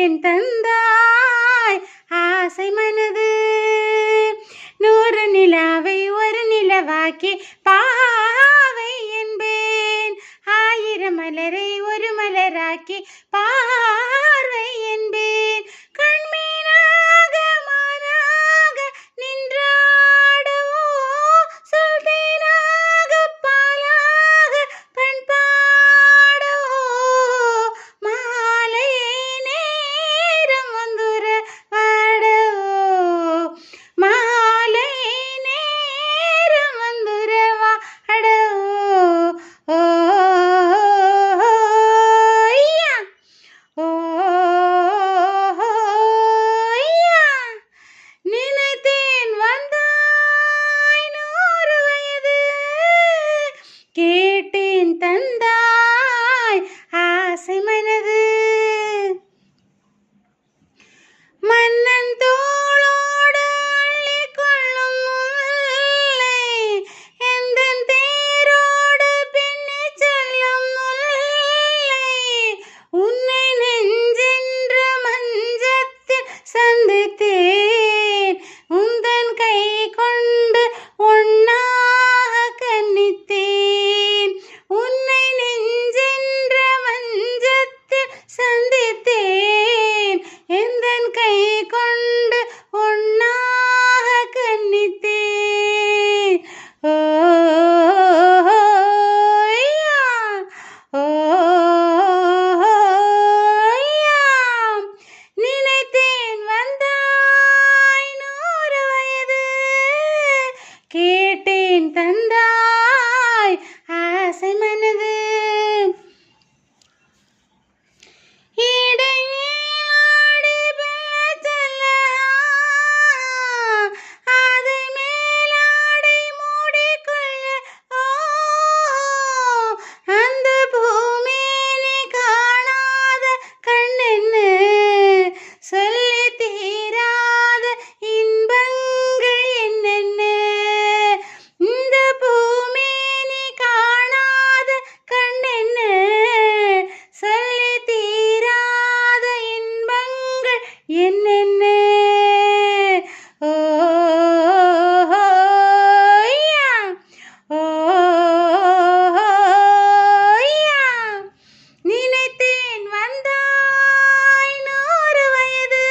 கேட்டேன் தந்தாய் ஆசை மனது. 100 நிலாவை ஒரு நிலவாக்கி பாவை என்பேன். 1000 மலரை ஒரு மலராக்கி பார்வை என்பேன். கண்மீனாக மானாக நின்றாடவோ சொல்தேனாக பாலாக பெண் பாடவோ மாலை நேரம் வந்துர வாடவோ மாலை நேரம் வந்துர வாடவோ. ஓ நினைத்தேன் வந்தாய் 100 வயது. கேட்டேன் தந்தாய் ஆசை மனது. மன்னன் தோளோடு அள்ளிக் கொள்ளும் முல்லை எந்தன் தேரோடு பின்னிச் செல்லும் முல்லை. உன்னை நெஞ்சென்ற மஞ்சத்தில் சந்தித்தேன். உந்தன் கை கொண்டு ஒன்னாக கன்னித்தேன். உன்னை நெஞ்சென்ற மஞ்சத்தில் சந்தித்தேன். எந்தன் கை கொண்டு ஒன்னாக கன்னித்தேன். ஓ நினைத்தேன் வந்தாய் 100 வயது. கேட்டேன் தந்தாய் ஆசை மனது. இடைமேலாடி வெள்ளச் செல்ல அதை மேலாடை மூடிக்கொள்ள அந்த பூமேனி காணாத கண்ணென்ன சொல்லி தீராத இன்பங்கள் என்னென்ன. இந்த பூமேனி காணாத கண்ணென்ன சொல்லி தீராத இன்பங்கள் என்னென்ன. ஓ நினைத்தேன் வந்தாய் 100 வயது.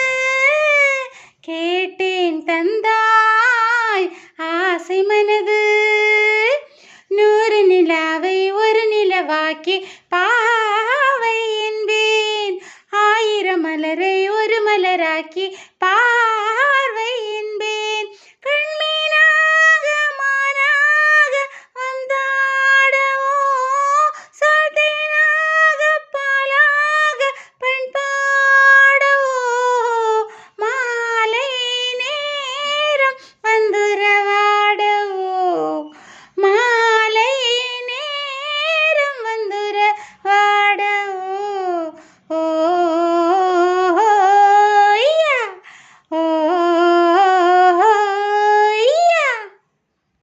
கேட்டேன் தந்தாய் ஆசை மனது. 100 நிலாவை ஒரு நிலவாக்கி